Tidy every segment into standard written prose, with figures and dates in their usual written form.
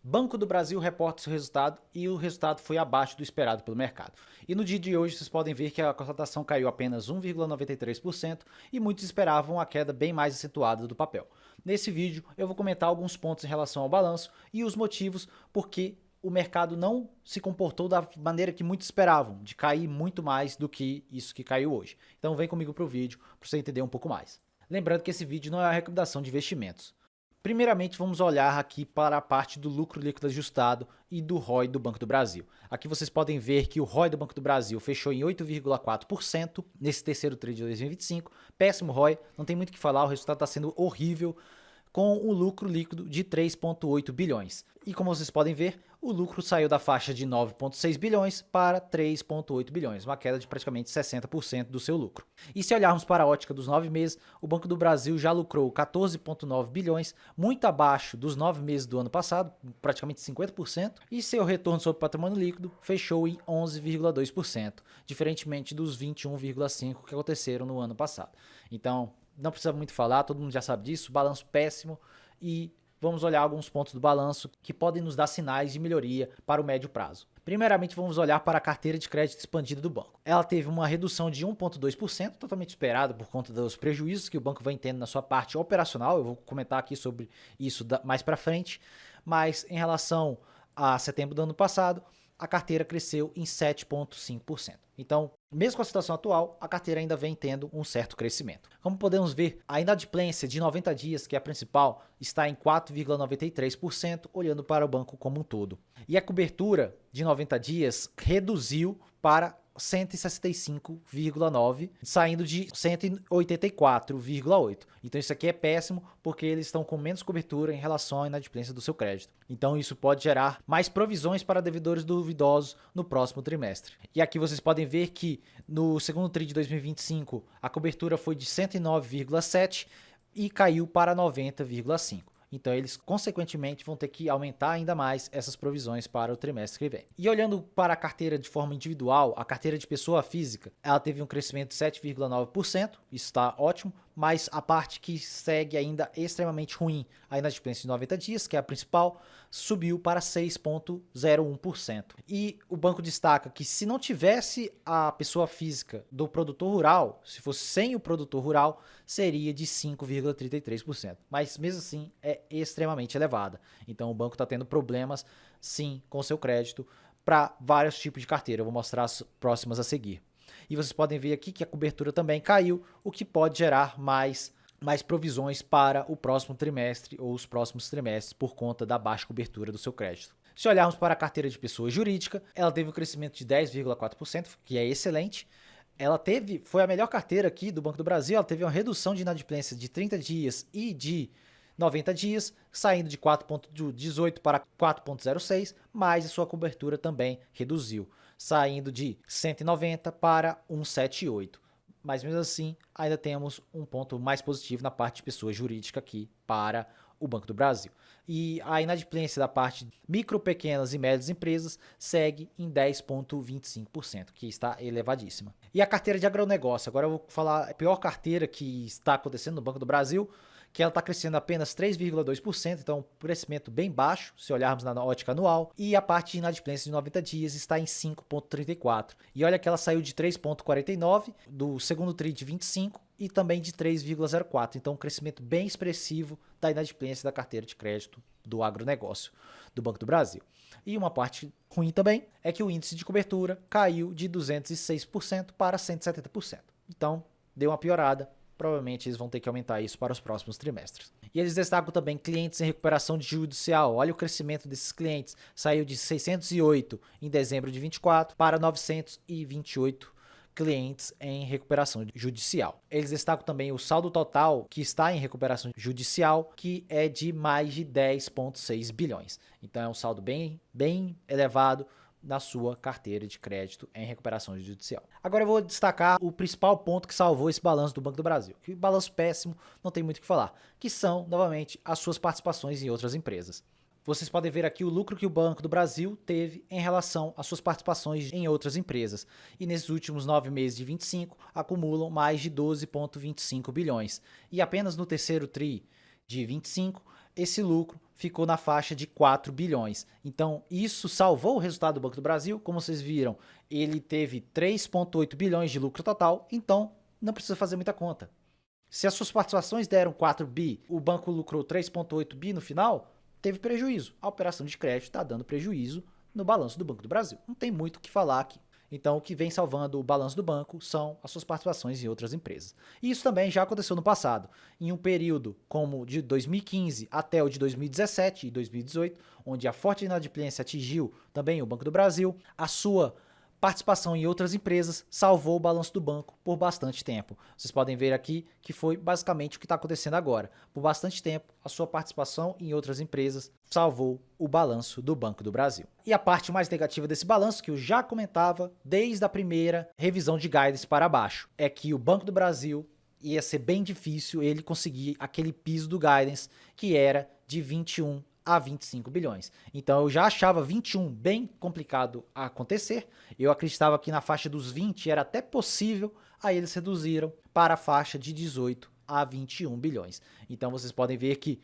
Banco do Brasil reporta seu resultado e o resultado foi abaixo do esperado pelo mercado. E no dia de hoje vocês podem ver que a cotação caiu apenas 1,93% e muitos esperavam a queda bem mais acentuada do papel. Nesse vídeo eu vou comentar alguns pontos em relação ao balanço e os motivos porque o mercado não se comportou da maneira que muitos esperavam, de cair muito mais do que isso que caiu hoje. Então vem comigo para o vídeo para você entender um pouco mais. Lembrando que esse vídeo não é uma recomendação de investimentos. Primeiramente, vamos olhar aqui para a parte do lucro líquido ajustado e do ROI do Banco do Brasil. Aqui vocês podem ver que o ROI do Banco do Brasil fechou em 8,4% nesse terceiro TRI de 2025. Péssimo ROI, não tem muito o que falar, o resultado está sendo horrível, com um lucro líquido de 3,8 bilhões. E como vocês podem ver, o lucro saiu da faixa de 9,6 bilhões para 3,8 bilhões, uma queda de praticamente 60% do seu lucro. E se olharmos para a ótica dos 9 meses, o Banco do Brasil já lucrou 14,9 bilhões, muito abaixo dos 9 meses do ano passado, praticamente 50%, e seu retorno sobre patrimônio líquido fechou em 11,2%, diferentemente dos 21,5% que aconteceram no ano passado. Então, não precisa muito falar, todo mundo já sabe disso, balanço péssimo, e vamos olhar alguns pontos do balanço que podem nos dar sinais de melhoria para o médio prazo. Primeiramente, vamos olhar para a carteira de crédito expandida do banco. Ela teve uma redução de 1,2%, totalmente esperado por conta dos prejuízos que o banco vem tendo na sua parte operacional. Eu vou comentar aqui sobre isso mais para frente, mas em relação a setembro do ano passado, a carteira cresceu em 7,5%. Então, mesmo com a situação atual, a carteira ainda vem tendo um certo crescimento. Como podemos ver, a inadimplência de 90 dias, que é a principal, está em 4,93%, olhando para o banco como um todo. E a cobertura de 90 dias reduziu para 165,9, saindo de 184,8. Então isso aqui é péssimo porque eles estão com menos cobertura em relação à inadimplência do seu crédito. Então isso pode gerar mais provisões para devedores duvidosos no próximo trimestre. E aqui vocês podem ver que no segundo TRI de 2025 a cobertura foi de 109,7 e caiu para 90,5. Então eles consequentemente vão ter que aumentar ainda mais essas provisões para o trimestre que vem. E olhando para a carteira de forma individual, a carteira de pessoa física, ela teve um crescimento de 7,9%, isso está ótimo, mas a parte que segue ainda extremamente ruim, a inadimplência de 90 dias, que é a principal, subiu para 6,01%. E o banco destaca que se não tivesse a pessoa física do produtor rural, se fosse sem o produtor rural, seria de 5,33%. Mas mesmo assim é extremamente elevada. Então o banco está tendo problemas sim com seu crédito para vários tipos de carteira. Eu vou mostrar as próximas a seguir. E vocês podem ver aqui que a cobertura também caiu, o que pode gerar mais provisões para o próximo trimestre ou os próximos trimestres por conta da baixa cobertura do seu crédito. Se olharmos para a carteira de pessoa jurídica, ela teve um crescimento de 10,4%, que é excelente. Foi a melhor carteira aqui do Banco do Brasil, ela teve uma redução de inadimplência de 30 dias e de 90 dias, saindo de 4,18 para 4,06, mas a sua cobertura também reduziu, saindo de 190 para 178. Mas mesmo assim, ainda temos um ponto mais positivo na parte de pessoa jurídica aqui para o Banco do Brasil. E a inadimplência da parte de micro, pequenas e médias empresas segue em 10,25%, que está elevadíssima. E a carteira de agronegócio, agora eu vou falar a pior carteira que está acontecendo no Banco do Brasil, que ela está crescendo apenas 3,2%, então um crescimento bem baixo, se olharmos na ótica anual, e a parte de inadimplência de 90 dias está em 5,34%. E olha que ela saiu de 3,49% do segundo TRI de 25 e também de 3,04%, então um crescimento bem expressivo da inadimplência da carteira de crédito do agronegócio do Banco do Brasil. E uma parte ruim também é que o índice de cobertura caiu de 206% para 170%. Então, deu uma piorada. Provavelmente eles vão ter que aumentar isso para os próximos trimestres. E eles destacam também clientes em recuperação de judicial. Olha o crescimento desses clientes. Saiu de 608 em dezembro de 24 para 928 clientes em recuperação judicial. Eles destacam também o saldo total que está em recuperação judicial, que é de mais de 10,6 bilhões. Então é um saldo bem elevado na sua carteira de crédito em recuperação judicial. Agora eu vou destacar o principal ponto que salvou esse balanço do Banco do Brasil. Que balanço péssimo, não tem muito o que falar, que são, novamente, as suas participações em outras empresas. Vocês podem ver aqui o lucro que o Banco do Brasil teve em relação às suas participações em outras empresas. E nesses últimos 9 meses de 25, acumulam mais de 12,25 bilhões. E apenas no terceiro TRI de 25, esse lucro ficou na faixa de 4 bilhões. Então, isso salvou o resultado do Banco do Brasil. Como vocês viram, ele teve 3,8 bilhões de lucro total, então não precisa fazer muita conta. Se as suas participações deram 4 bi, o banco lucrou 3,8 bi no final, teve prejuízo. A operação de crédito está dando prejuízo no balanço do Banco do Brasil. Não tem muito o que falar aqui. Então, o que vem salvando o balanço do banco são as suas participações em outras empresas. E isso também já aconteceu no passado. Em um período como de 2015 até o de 2017 e 2018, onde a forte inadimplência atingiu também o Banco do Brasil, a sua participação em outras empresas salvou o balanço do banco por bastante tempo. Vocês podem ver aqui que foi basicamente o que está acontecendo agora. Por bastante tempo, a sua participação em outras empresas salvou o balanço do Banco do Brasil. E a parte mais negativa desse balanço, que eu já comentava desde a primeira revisão de guidance para baixo, é que o Banco do Brasil ia ser bem difícil ele conseguir aquele piso do guidance que era de 21 a 25 bilhões. Então eu já achava 21 bem complicado a acontecer. Eu acreditava que na faixa dos 20 era até possível, aí eles reduziram para a faixa de 18 a 21 bilhões. Então vocês podem ver que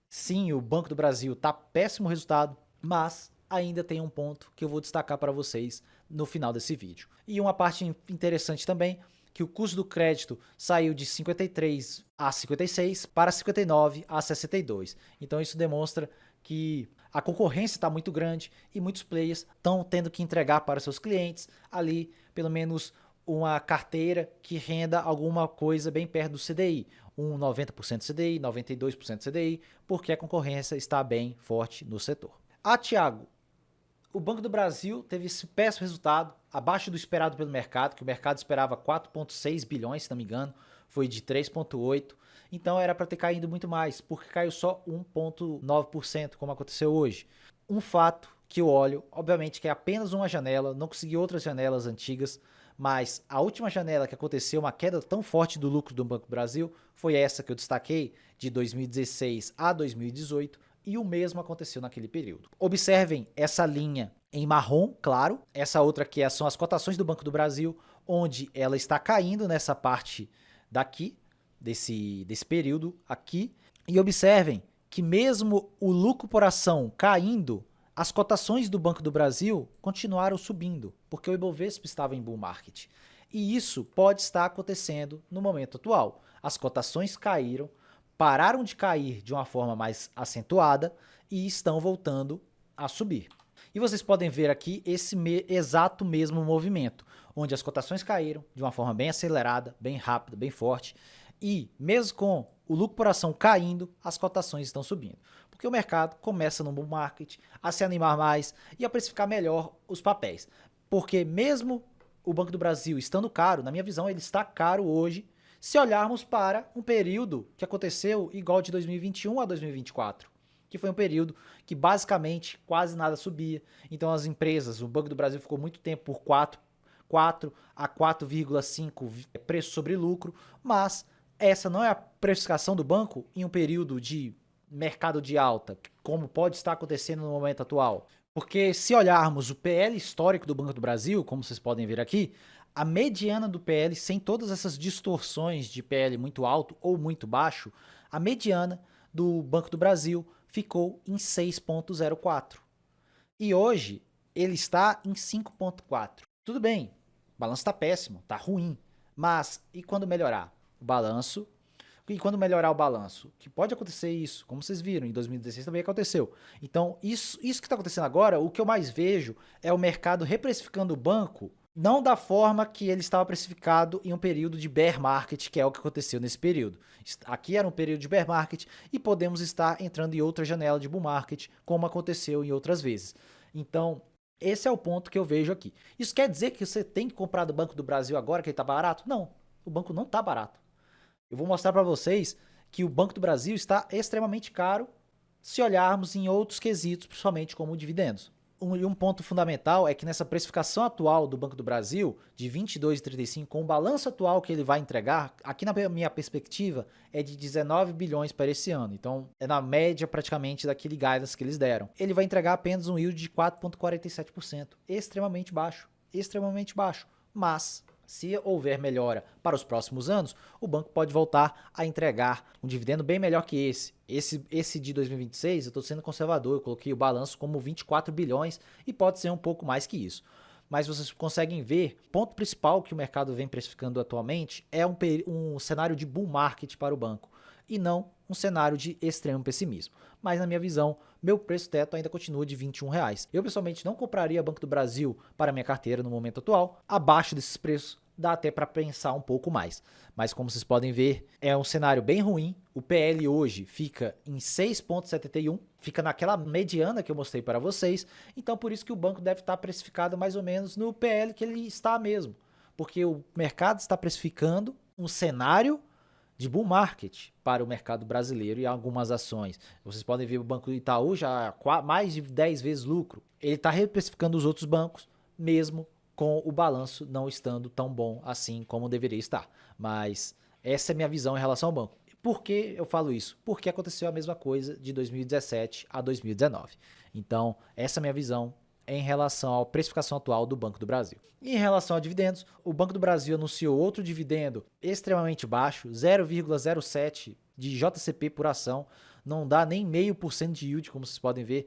sim, o Banco do Brasil está péssimo resultado, mas ainda tem um ponto que eu vou destacar para vocês no final desse vídeo. E uma parte interessante também, que o custo do crédito saiu de 53 a 56 para 59 a 62. Então isso demonstra que a concorrência está muito grande e muitos players estão tendo que entregar para seus clientes ali pelo menos uma carteira que renda alguma coisa bem perto do CDI, um 90% CDI, 92% CDI, porque a concorrência está bem forte no setor. Thiago, o Banco do Brasil teve esse péssimo resultado, abaixo do esperado pelo mercado, que o mercado esperava 4,6 bilhões, se não me engano, foi de 3,8. Então era para ter caído muito mais, porque caiu só 1,9%, como aconteceu hoje. Um fato que eu olho, obviamente que é apenas uma janela, não consegui outras janelas antigas, mas a última janela que aconteceu uma queda tão forte do lucro do Banco do Brasil foi essa que eu destaquei, de 2016 a 2018, e o mesmo aconteceu naquele período. Observem essa linha em marrom, claro, essa outra aqui são as cotações do Banco do Brasil, onde ela está caindo nessa parte daqui, desse período aqui, e observem que mesmo o lucro por ação caindo, as cotações do Banco do Brasil continuaram subindo, porque o Ibovespa estava em bull market. E isso pode estar acontecendo no momento atual. As cotações caíram, pararam de cair de uma forma mais acentuada e estão voltando a subir. E vocês podem ver aqui esse exato mesmo movimento, onde as cotações caíram de uma forma bem acelerada, bem rápida, bem forte, e mesmo com o lucro por ação caindo, as cotações estão subindo. Porque o mercado começa no bull market a se animar mais e a precificar melhor os papéis. Porque mesmo o Banco do Brasil estando caro, na minha visão ele está caro hoje, se olharmos para um período que aconteceu igual de 2021 a 2024, que foi um período que basicamente quase nada subia. Então as empresas, o Banco do Brasil ficou muito tempo por 4 a 4,5 preço sobre lucro, mas essa não é a precificação do banco em um período de mercado de alta, como pode estar acontecendo no momento atual. Porque se olharmos o PL histórico do Banco do Brasil, como vocês podem ver aqui, a mediana do PL, sem todas essas distorções de PL muito alto ou muito baixo, a mediana do Banco do Brasil ficou em 6,04. E hoje ele está em 5,4. Tudo bem, o balanço está péssimo, está ruim, mas e quando melhorar o balanço? E quando melhorar o balanço? Que pode acontecer isso, como vocês viram, em 2016 também aconteceu. Então, isso que está acontecendo agora, o que eu mais vejo é o mercado reprecificando o banco, não da forma que ele estava precificado em um período de bear market, que é o que aconteceu nesse período. Aqui era um período de bear market e podemos estar entrando em outra janela de bull market, como aconteceu em outras vezes. Então, esse é o ponto que eu vejo aqui. Isso quer dizer que você tem que comprar do Banco do Brasil agora, que ele está barato? Não, o banco não está barato. Eu vou mostrar para vocês que o Banco do Brasil está extremamente caro se olharmos em outros quesitos, principalmente como dividendos. Um ponto fundamental é que nessa precificação atual do Banco do Brasil, de R$ 22,35, com o balanço atual que ele vai entregar, aqui na minha perspectiva, é de 19 bilhões para esse ano. Então, é na média praticamente daquele guidance que eles deram. Ele vai entregar apenas um yield de 4,47%. Extremamente baixo. Extremamente baixo. Mas, Se houver melhora para os próximos anos, o banco pode voltar a entregar um dividendo bem melhor que esse. Esse de 2026, eu estou sendo conservador, eu coloquei o balanço como 24 bilhões e pode ser um pouco mais que isso. Mas vocês conseguem ver, o ponto principal que o mercado vem precificando atualmente é um cenário de bull market para o banco e não um cenário de extremo pessimismo. Mas na minha visão, meu preço teto ainda continua de R$ 21. Eu pessoalmente não compraria Banco do Brasil para minha carteira no momento atual, abaixo desses preços dá até para pensar um pouco mais. Mas como vocês podem ver, é um cenário bem ruim. O PL hoje fica em 6,71, fica naquela mediana que eu mostrei para vocês. Então por isso que o banco deve estar precificado mais ou menos no PL que ele está mesmo. Porque o mercado está precificando um cenário de bull market para o mercado brasileiro e algumas ações. Vocês podem ver o Banco Itaú já mais de 10 vezes lucro. Ele está reprecificando os outros bancos, mesmo com o balanço não estando tão bom assim como deveria estar. Mas essa é a minha visão em relação ao banco. Por que eu falo isso? Porque aconteceu a mesma coisa de 2017 a 2019. Então, essa é a minha visão em relação à precificação atual do Banco do Brasil. E em relação a dividendos, o Banco do Brasil anunciou outro dividendo extremamente baixo, 0,07 de JCP por ação, não dá nem 0,5% de yield, como vocês podem ver,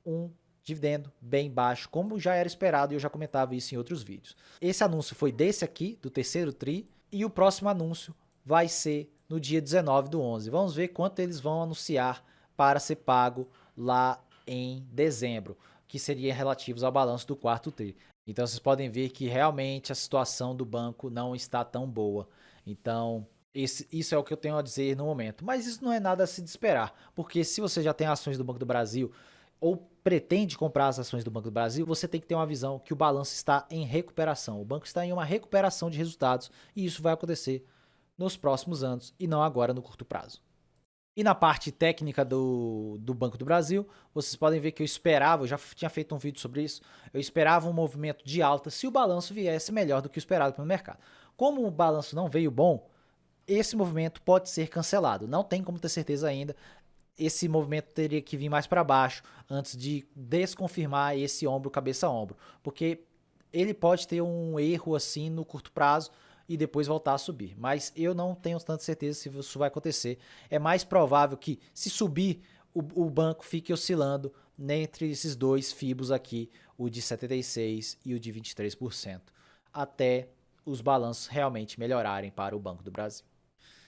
um dividendo bem baixo, como já era esperado e eu já comentava isso em outros vídeos. Esse anúncio foi desse aqui, do terceiro TRI, e o próximo anúncio vai ser no dia 19/11. Vamos ver quanto eles vão anunciar para ser pago lá em dezembro, que seria relativos ao balanço do quarto TRI. Então vocês podem ver que realmente a situação do banco não está tão boa. Então isso é o que eu tenho a dizer no momento. Mas isso não é nada a se desesperar, porque se você já tem ações do Banco do Brasil ou pretende comprar as ações do Banco do Brasil, você tem que ter uma visão que o balanço está em recuperação. O banco está em uma recuperação de resultados e isso vai acontecer nos próximos anos e não agora no curto prazo. E na parte técnica do Banco do Brasil, vocês podem ver que eu esperava, eu já tinha feito um vídeo sobre isso, eu esperava um movimento de alta se o balanço viesse melhor do que o esperado pelo mercado. Como o balanço não veio bom, esse movimento pode ser cancelado, não tem como ter certeza ainda. Esse movimento teria que vir mais para baixo antes de desconfirmar esse ombro cabeça a ombro, porque ele pode ter um erro assim no curto prazo e depois voltar a subir. Mas eu não tenho tanta certeza se isso vai acontecer. É mais provável que, se subir, o banco fique oscilando entre esses dois fibos aqui, o de 76% e o de 23%, até os balanços realmente melhorarem para o Banco do Brasil.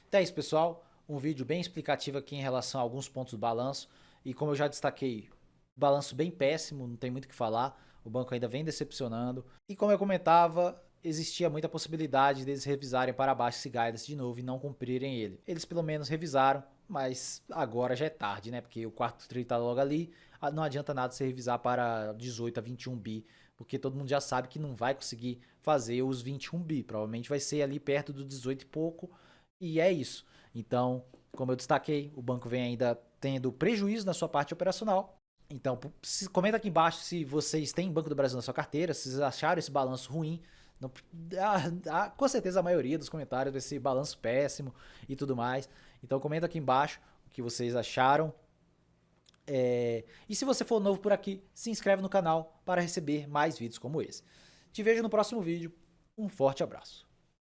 Então é isso, pessoal. Um vídeo bem explicativo aqui em relação a alguns pontos do balanço. E como eu já destaquei, balanço bem péssimo, não tem muito o que falar. O banco ainda vem decepcionando. E como eu comentava, existia muita possibilidade deles revisarem para baixo esse guidance de novo e não cumprirem ele. Eles pelo menos revisaram, mas agora já é tarde, né? Porque o quarto TRI tá logo ali, não adianta nada você revisar para 18 a 21 bi, porque todo mundo já sabe que não vai conseguir fazer os 21 bi, provavelmente vai ser ali perto do 18 e pouco, e é isso. Então, como eu destaquei, o banco vem ainda tendo prejuízo na sua parte operacional. Então, comenta aqui embaixo se vocês têm Banco do Brasil na sua carteira, se vocês acharam esse balanço ruim. Não, com certeza a maioria dos comentários vai ser balanço péssimo e tudo mais. Então comenta aqui embaixo o que vocês acharam. E se você for novo por aqui, se inscreve no canal para receber mais vídeos como esse. Te vejo no próximo vídeo. Um forte abraço.